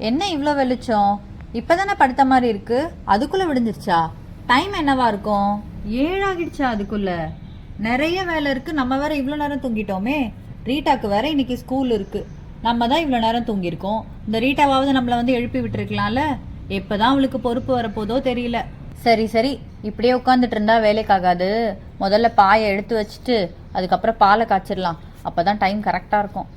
என்ன இவ்வளோ வெளிச்சம்? இப்போதானே படுத்த மாதிரி இருக்கு, அதுக்குள்ள விடிஞ்சிருச்சா? டைம் என்னவா இருக்கும்? 7 ஆகிடுச்சா? அதுக்குள்ள நிறைய வேலை இருக்கு. நம்ம வேற இவ்வளோ நேரம் தூங்கிட்டோமே. ரீட்டாக்கு வேற இன்னைக்கு ஸ்கூல் இருக்கு. நம்ம தான் இவ்வளோ நேரம் தூங்கியிருக்கோம். இந்த ரீட்டாவாவது நம்மளை வந்து எழுப்பி விட்டுருக்கலாம்ல. எப்போதான் அவளுக்கு பொறுப்பு வரப்போதோ தெரியல. சரி சரி, இப்படியே உட்காந்துட்டு இருந்தா வேலைக்காகாது. முதல்ல பாயை எடுத்து வச்சுட்டு அதுக்கப்புறம் பாலை காய்ச்சிடலாம். அப்போதான் டைம் கரெக்டாக இருக்கும்.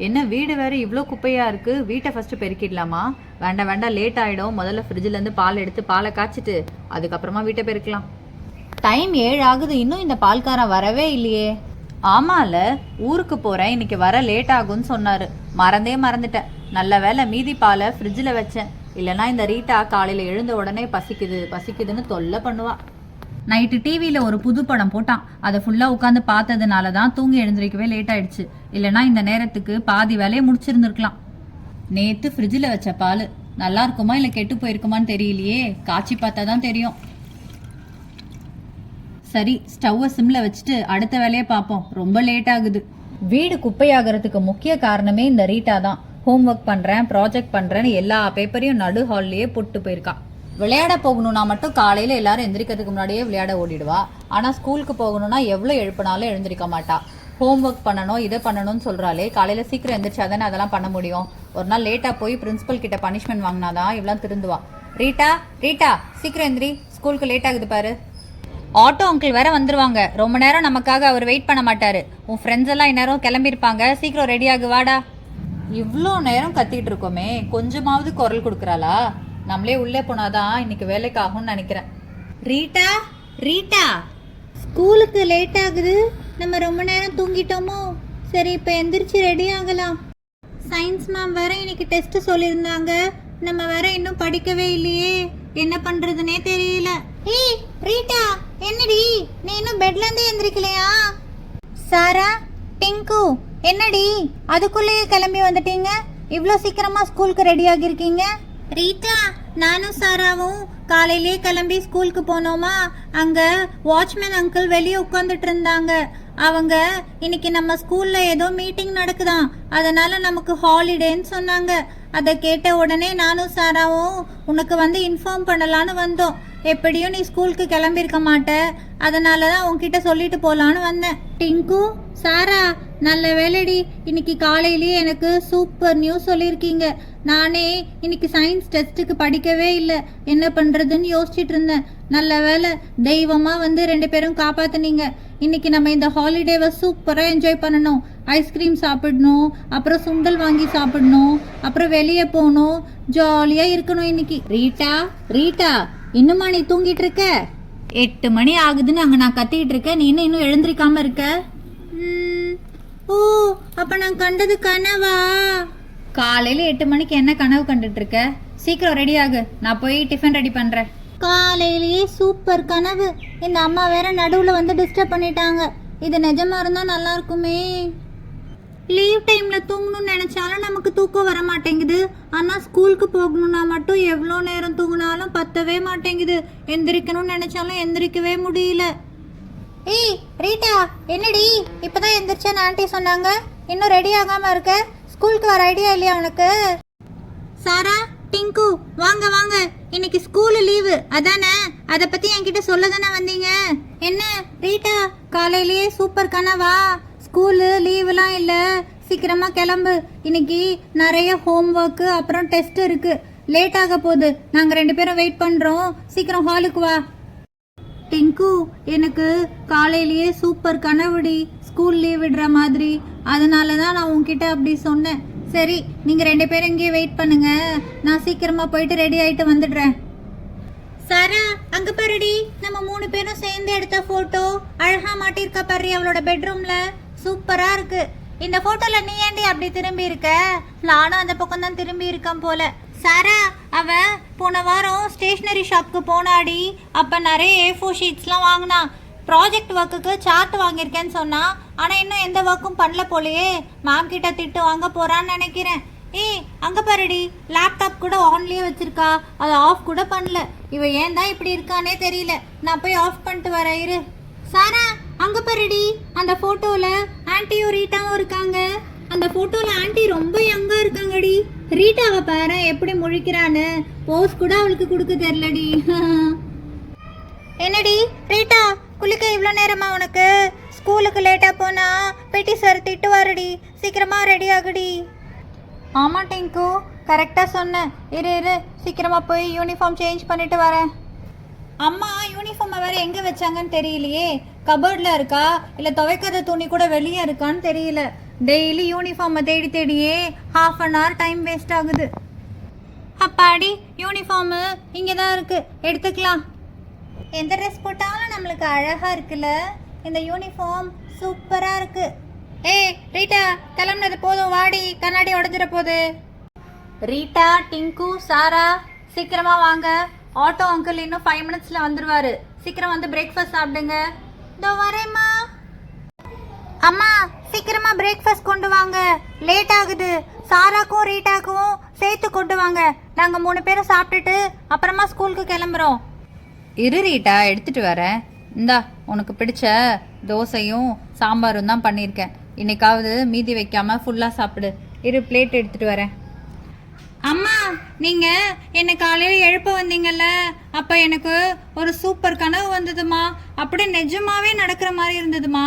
என்ன வீடு வேறு இவ்வளோ குப்பையாக இருக்குது? வீட்டை ஃபஸ்ட்டு பெருக்கிடலாமா? வேண்டாம் வேண்டாம், லேட் ஆகிடும். முதல்ல ஃப்ரிட்ஜிலேருந்து பால் எடுத்து பாலை காய்ச்சிட்டு அதுக்கப்புறமா வீட்டை பெருக்கலாம். டைம் 7 ஆகுது, இன்னும் இந்த பால்காரன் வரவே இல்லையே. ஆமால, ஊருக்கு போகிறேன், இன்னைக்கு வர லேட் ஆகும்னு சொன்னார். மறந்துட்டேன். நல்ல வேலை மீதி பாலை ஃப்ரிட்ஜில் வச்சேன். இல்லைனா இந்த ரீட்டா காலையில் எழுந்த உடனே பசிக்குதுன்னு தொல்லை பண்ணுவா. நைட்டு டிவியில் ஒரு புது படம் போட்டான். அதை ஃபுல்லாக உட்காந்து பார்த்ததுனால தான் தூங்கி எழுந்திரிக்கவே லேட் ஆயிடுச்சு. இல்லைனா இந்த நேரத்துக்கு பாதி வேலையை முடிச்சிருந்துருக்கலாம். நேற்று ஃப்ரிட்ஜில் வச்ச பால் நல்லா இருக்குமா இல்லை கெட்டு போயிருக்குமான்னு தெரியலையே. காய்ச்சி பார்த்தா தான் தெரியும். சரி, ஸ்டவ்வை சிம்மில் வச்சுட்டு அடுத்த வேலையை பார்ப்போம். ரொம்ப லேட் ஆகுது. வீடு குப்பையாகிறதுக்கு முக்கிய காரணமே இந்த ரீட்டா தான். ஹோம்ஒர்க் பண்ணுறேன், ப்ராஜெக்ட் பண்ணுறேன்னு எல்லா பேப்பரையும் நடு ஹால்லையே போட்டு போயிருக்கா. விளையாட போகணுன்னா மட்டும் காலையில் எல்லாரும் எந்திரிக்கிறதுக்கு முன்னாடியே விளையாட ஓடிடுவா. ஆனால் ஸ்கூலுக்கு போகணுன்னா எவ்வளோ எழுப்பினாலும் எழுந்திரிக்க மாட்டா. ஹோம்ஒர்க் பண்ணணும், இதை பண்ணணும்னு சொல்கிறாளே. காலையில் சீக்கிரம் எந்திரிச்சாதானே அதெல்லாம் பண்ண முடியும். ஒரு நாள் லேட்டாக போய் பிரின்ஸிபல் கிட்ட பனிஷ்மெண்ட் வாங்கினாதான் இவ்வளோ திருந்துவா. ரீட்டா சீக்கிரம் எந்திரி, ஸ்கூலுக்கு லேட் ஆகுது பாரு. ஆட்டோ அங்கிள் வேற வந்துருவாங்க. ரொம்ப நேரம் நமக்காக அவர் வெயிட் பண்ண மாட்டாரு. உன் ஃப்ரெண்ட்ஸ் எல்லாம் இந்நேரம் கிளம்பியிருப்பாங்க. சீக்கிரம் ரெடி ஆகு, வாடா. இவ்வளோ நேரம் கத்திட்டு இருக்கோமே, கொஞ்சமாவது குரல் கொடுக்குறாளா? நம்மளே உள்ளே போனாதான் இன்னைக்கு வேலைக்கு ஆகும்னு நினைக்கிறேன். ரீட்டா ஸ்கூலுக்கு லேட் ஆகுது. நம்ம ரொம்ப நேரம் தூங்கிட்டோமோ? சரி, இப்போ எந்திரிச்சு ரெடி ஆகலாம். சயின்ஸ் மேம் வேற இன்னைக்கு டெஸ்ட் சொல்லியிருந்தாங்க. நம்ம வேற இன்னும் படிக்கவே இல்லையே. என்ன பண்றதுனே தெரியல. ஏய் ரீட்டா, என்னடி நீ இன்னும் பெட்ல இருந்து எந்திரிக்கலையா? சாரா, டிங்கு, என்னடி அதுக்குள்ளேயே கிளம்பி வந்துட்டீங்க? இவ்வளோ சீக்கிரமா ஸ்கூலுக்கு ரெடி ஆகியிருக்கீங்க? ரீட்டா, நானும் சாராவும் காலையிலே கிளம்பி ஸ்கூலுக்கு போனோமா. அங்க வாட்ச்மேன் அங்கிள் வெளியே உட்காந்துட்டு இருந்தாங்க. அவங்க இன்னைக்கு நம்ம ஸ்கூல்ல ஏதோ மீட்டிங் நடக்குதாம், அதனால நமக்கு ஹாலிடேன்னு சொன்னாங்க. அதை கேட்ட உடனே நானும் சாராவும் உனக்கு வந்து இன்ஃபார்ம் பண்ணலான்னு வந்தோம். எப்படியும் நீ ஸ்கூலுக்கு கிளம்பியிருக்க மாட்ட, அதனால தான் உன்கிட்ட சொல்லிட்டு போகலான்னு வந்தேன். டிங்கு, சாரா, நல்ல வேலைடி. இன்னைக்கு காலையிலேயே எனக்கு சூப்பர் நியூஸ் சொல்லியிருக்கீங்க. நானே இன்னைக்கு சயின்ஸ் டெஸ்ட்டுக்கு படிக்கவே இல்லை, என்ன பண்ணுறதுன்னு யோசிச்சுட்டு இருந்தேன். நல்ல வேலை, தெய்வமாக வந்து 2 பேரும் காப்பாற்றுனீங்க. இன்னைக்கு நம்ம இந்த ஹாலிடேவை சூப்பராக என்ஜாய் பண்ணணும். ஐஸ்கிரீம் சாப்பிடணும், அப்புறம் சுண்டல் வாங்கி சாப்பிடணும், அப்புறம் வெளியே போகணும், ஜாலியாக இருக்கணும் இன்னைக்கு. ரீட்டா, இன்னுமா நீ தூங்கிட்டு இருக்க? 8 மணி ஆகுதுன்னு அங்கே நான் கத்திட்டு இருக்கேன். நீ இன்னும் எழுந்திரிக்காம இருக்க? ஓ, அப்ப நான் கண்டது கனவா? காலையில 8 மணிக்கு என்ன கனவு கண்டுட்டு இருக்க? சீக்கிரம் ரெடி ஆகு, நான் போய் டிஃபன் ரெடி பண்றேன். காலையிலேயே சூப்பர் கனவு. இந்த அம்மா வேற நடுவில் வந்து டிஸ்டர்ப் பண்ணிட்டாங்க. இது நிஜமா இருந்தா நல்லா இருக்குமே. லீவ் டைம்ல தூங்கணும்னு நினைச்சாலும் நமக்கு தூக்கம் வர மாட்டேங்குது. ஆனா ஸ்கூலுக்கு போகணும்னா மட்டும் எவ்வளோ நேரம் தூங்கினாலும் பத்தவே மாட்டேங்குது. எந்திரிக்கணும்னு நினைச்சாலும் எந்திரிக்கவே முடியல. ஏய் ரீட்டா, என்னடி இப்பதான் எந்திரிச்சேன்னு ஆண்டி சொன்னாங்க, இன்னும் ரெடி ஆகாம இருக்க? ஸ்கூலுக்கு வர ஐடியா இல்லையா உனக்கு? சாரா, டிங்கு, வாங்க வாங்க, இன்னைக்கு ஸ்கூல் லீவு அதானே? அதை பத்தி என்கிட்ட சொல்ல தானே வந்தீங்க? என்ன ரீட்டா, காலையிலேயே சூப்பர் கனவா? ஸ்கூலு லீவுலாம் இல்லை, சீக்கிரமா கிளம்பு. இன்னைக்கு நிறைய ஹோம்ஒர்க்கு அப்புறம் டெஸ்ட் இருக்கு. லேட் ஆக போகுது. நாங்கள் 2 பேரும் வெயிட் பண்ணுறோம். சீக்கிரம் ஹாலுக்கு வா. டிங்கு, எனக்கு காலையிலேயே சூப்பர் கனவுடி, ஸ்கூல் லீவ் விடுற மாதிரி. அதனால தான் நான் உன்கிட்ட அப்படி சொன்னேன். சரி, நீங்கள் 2 பேரும் இங்கேயே வெயிட் பண்ணுங்க, நான் சீக்கிரமா போயிட்டு ரெடி ஆகிட்டு வந்துடுறேன். சாரா, அங்கே பாருடி, நம்ம 3 பேரும் சேர்ந்து எடுத்த ஃபோட்டோ அழகா மாட்டிருக்கா பாரு அவளோட பெட்ரூம்ல. சூப்பராக இருக்கு. இந்த ஃபோட்டோவில் நீ ஏண்டி அப்படி திரும்பி இருக்க? நானும் அந்த பக்கம் தான் திரும்பி இருக்கேன் போல. சாரா, அவ போன வாரம் ஸ்டேஷ்னரி ஷாப்க்கு போனாடி. அப்போ நிறைய A4 ஷீட்ஸ்லாம் வாங்கினா. ப்ராஜெக்ட் ஒர்க்குக்கு சார்ட் வாங்கியிருக்கேன்னு சொன்னா. ஆனால் இன்னும் எந்த ஒர்க்கும் பண்ணல போலையே. மேம் கிட்ட திட்டு வாங்க போகிறான்னு நினைக்கிறேன். ஏய் அங்கே பாருடி, லேப்டாப் கூட ஆன்லேயே வச்சிருக்கா, அதை ஆஃப் கூட பண்ணல. இவ ஏன் தான் இப்படி இருக்கானே தெரியல. நான் போய் ஆஃப் பண்ணிட்டு வரேன் இரு. சாரா, அங்கே பாருடி, அந்த ஃபோட்டோவில் ஆன்ட்டியும் ரீட்டாவும் இருக்காங்க. அந்த ஃபோட்டோவில் ஆன்ட்டி ரொம்ப யங்காக இருக்காங்கடி. ரீட்டாவை பாரு எப்படி முழிக்கிறான்னு, போஸ் கூட அவளுக்கு கொடுக்க தெரியலடி. என்னடி ரீட்டா, குளிக்க இவ்வளோ நேரமா உனக்கு? ஸ்கூலுக்கு லேட்டாக போனா பெட்டி சார் திட்டுவாருடி, சீக்கிரமா ரெடி ஆகுடி. ஆமா டிங்கு, கரெக்டாக சொன்னேன். இரு சீக்கிரமா போய் யூனிஃபார்ம் சேஞ்ச் பண்ணிட்டு வரேன். அம்மா யூனிஃபார்மை வேற எங்கே வச்சாங்கன்னு தெரியலையே. கபோர்டில் இருக்கா இல்லை துவைக்காத துணி கூட வெளியே இருக்கான்னு தெரியல. டெய்லி யூனிஃபார்மை தேடியே ½ டைம் வேஸ்ட் ஆகுது. அப்பாடி, யூனிஃபார்மு இங்கே தான் இருக்குது, எடுத்துக்கலாம். எந்த ட்ரெஸ் போட்டாலும் நம்மளுக்கு அழகாக இருக்குல்ல. இந்த யூனிஃபார்ம் சூப்பராக இருக்கு. ஏய் ரீட்டா, கிளம்புனது போதும், வாடி, கண்ணாடி உடஞ்சிட போகுது. ரீட்டா, டிங்கு, சாரா சீக்கிரமா வாங்க. ஆட்டோ அங்கிள் இன்னும் 5 மினிட்ஸில் வந்துடுவாரு. சீக்கிரம் வந்து பிரேக்ஃபாஸ்ட் சாப்பிடுங்க. இதோ வரேம்மா. அம்மா சீக்கிரமா பிரேக்ஃபாஸ்ட் கொண்டு வாங்க, லேட் ஆகுது. சாராக்கும் ரீட்டாக்கும் சேர்த்து கொண்டு வாங்க. நாங்கள் 3 பேரும் சாப்பிட்டுட்டு அப்புறமா ஸ்கூலுக்கு கிளம்புறோம். இரு ரீட்டா, எடுத்துட்டு வரேன். இந்தா, உனக்கு பிடிச்ச தோசையும் சாம்பாரும் தான் பண்ணியிருக்கேன். இன்னைக்காவது மீதி வைக்காம ஃபுல்லாக சாப்பிடு. இரு, பிளேட் எடுத்துட்டு வரேன். அம்மா, நீங்கள் என்னை காலையில் எழுப்ப வந்தீங்கல்ல, அப்போ எனக்கு ஒரு சூப்பர் கனவு வந்ததுமா. அப்படி நிஜமாவே நடக்கிற மாதிரி இருந்ததுமா.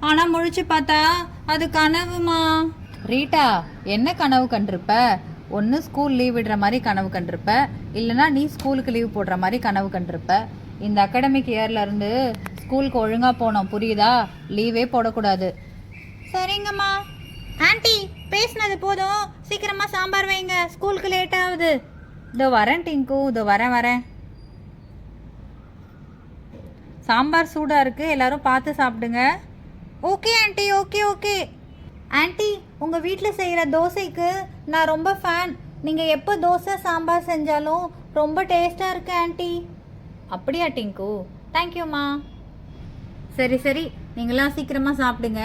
ஆனால் முழிச்சு பார்த்தா அது கனவுமா. ரீட்டா, என்ன கனவு கண்டிருப்ப? ஒன்று ஸ்கூல் லீவ் விடுற மாதிரி கனவு கண்டிருப்ப, இல்லைனா நீ ஸ்கூலுக்கு லீவ் போடுற மாதிரி கனவு கண்டிருப்ப. இந்த அகாடமிக் இயர்லேருந்து ஸ்கூலுக்கு ஒழுங்காக போனோம், புரியுதா? லீவே போடக்கூடாது. சரிங்கம்மா. ஆண்டி பேசினது போதும், சீக்கிரமாக சாம்பார் வைங்க, ஸ்கூலுக்கு லேட் ஆகுது. இதோ வரேன் டிங்கு, இதோ வரேன். சாம்பார் சூடாக இருக்குது, எல்லாரும் பார்த்து சாப்பிடுங்க. Okay aunty, okay. ஆண்டி, உங்கள் வீட்டில் செய்கிற தோசைக்கு நான் ரொம்ப ஃபேன். நீங்கள் எப்போ தோசை சாம்பார் செஞ்சாலும் ரொம்ப டேஸ்ட்டாக இருக்கு ஆண்டி. அப்படியா டிங்கு? தேங்க்யூம்மா. சரி, நீங்களாம் சீக்கிரமாக சாப்பிடுங்க.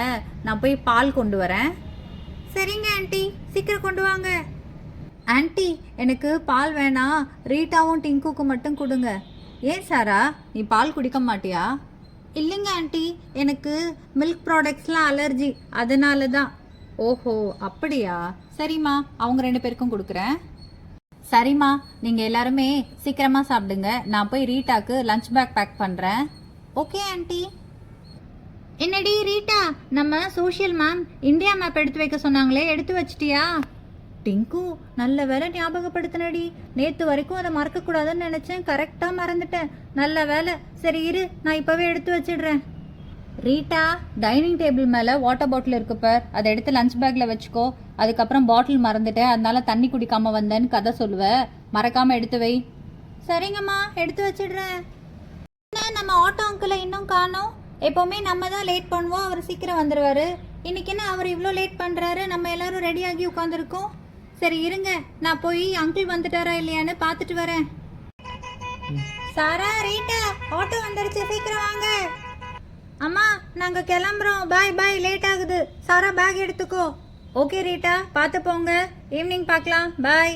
நான் போய் பால் கொண்டு வரேன். சரிங்க ஆண்டி, சீக்கிரம் கொண்டு வாங்க. ஆண்டி, எனக்கு பால் வேணாம், ரீட்டாவும் டிங்குக்கு மட்டும் கொடுங்க. ஏன் சாரா, நீ பால் குடிக்க மாட்டியா? இல்லைங்க ஆண்டி, எனக்கு மில்க் ப்ராடக்ட்ஸ்லாம் அலர்ஜி, அதனால தான். ஓஹோ அப்படியா, சரிம்மா, அவங்க 2 பேருக்கும் கொடுக்குறேன். சரிம்மா, நீங்கள் எல்லாருமே சீக்கிரமாக சாப்பிடுங்க. நான் போய் ரீட்டாக்கு லஞ்ச் பேக் பேக் பண்ணுறேன். Okay aunty. என்னடி ரீட்டா, நம்ம சோஷியல் மேம் இந்தியா மேப் எடுத்து வைக்க சொன்னாங்களே, எடுத்து வச்சிட்டியா? டிங்கு, நல்ல வேலை ஞாபகப்படுத்தினடி. நேற்று வரைக்கும் அதை மறக்கக்கூடாதுன்னு நினச்சேன், கரெக்டாக மறந்துட்டேன். நல்ல வேலை. சரி இரு, நான் இப்போவே எடுத்து வச்சிடுறேன். ரீட்டா, டைனிங் டேபிள் மேலே வாட்டர் பாட்டில் இருக்கு பார், அதை எடுத்து லஞ்ச் பேக்கில் வச்சுக்கோ. அதுக்கப்புறம் பாட்டில் மறந்துட்டேன், அதனால தண்ணி குடிக்காமல் வந்தேன்னு கதை சொல்லுவேன், மறக்காமல் எடுத்து வை. சரிங்கம்மா, எடுத்து வச்சிடுறேன். நம்ம ஆட்டோ அங்கிளை இன்னும் காணோம். எப்போவுமே நம்ம தான் லேட் பண்ணுவோம், அவர் சீக்கிரம் வந்துடுவார். இன்னைக்கு என்ன அவர் இவ்வளோ லேட் பண்ணுறாரு? நம்ம எல்லாரும் ரெடியாகி உட்காந்துருக்கோம். சரி இருங்க, நான் போய் அங்கிள் வந்துட்டாரா இல்லையான்னு பார்த்துட்டு வரேன். சாரா, ரீட்டா, ஆட்டோ வந்துடுச்சு, சீக்கிரம் வாங்க. அம்மா, நாங்கள் கிளம்புறோம், பாய், லேட் ஆகுது. சாரா பேக் எடுத்துக்கோ. ஓகே ரீட்டா, பார்த்து போங்க, ஈவினிங் பார்க்கலாம், பாய்.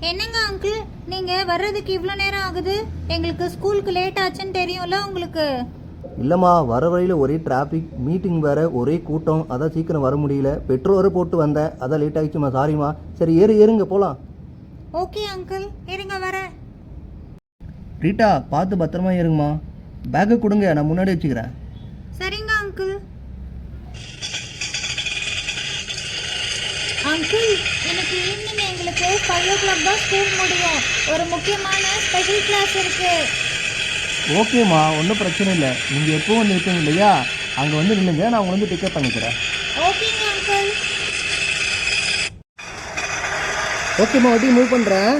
என்னங்க அங்கிள், நீங்கள் வர்றதுக்கு இவ்வளோ நேரம் ஆகுது? எங்களுக்கு ஸ்கூலுக்கு லேட் ஆச்சுன்னு தெரியும்ல உங்களுக்கு? இல்லைம்மா, வர வழியில் ஒரே டிராஃபிக், மீட்டிங் வேறு, ஒரே கூட்டம், அதான் சீக்கிரம் வர முடியல. பெட்ரோல் போட்டு வந்தேன், அதான் லேட் ஆகிடுச்சுமா, சாரிம்மா. சரி ஏறுங்க போகலாம். ஓகே அங்கிள், இருங்க வரேன். ரீட்டா, பார்த்து பத்திரமா ஏறுங்கம்மா. பேக்கை கொடுங்க, நான் முன்னாடி வச்சுக்கிறேன். சரிங்க அங்கிள். அங்கிள், எனக்கு ஈவினிங் எங்களுக்கு 5 o'clock தான் ஸ்கூல் முடியும். ஒரு முக்கியமான ஸ்பெஷல் கிளாஸ் இருக்கு. ஓகேம்மா, ஒன்றும் பிரச்சனை இல்லை. நீங்கள் எப்போ வந்து இருக்கீங்க இல்லையா, அங்கே வந்து நில்லுங்க, நான் உங்களை வந்து பிக்கப் பண்ணிக்கிறேன். ஓகேங்க அங்கிள். ஓகேம்மா, வண்டி மூவ் பண்ணுறேன்.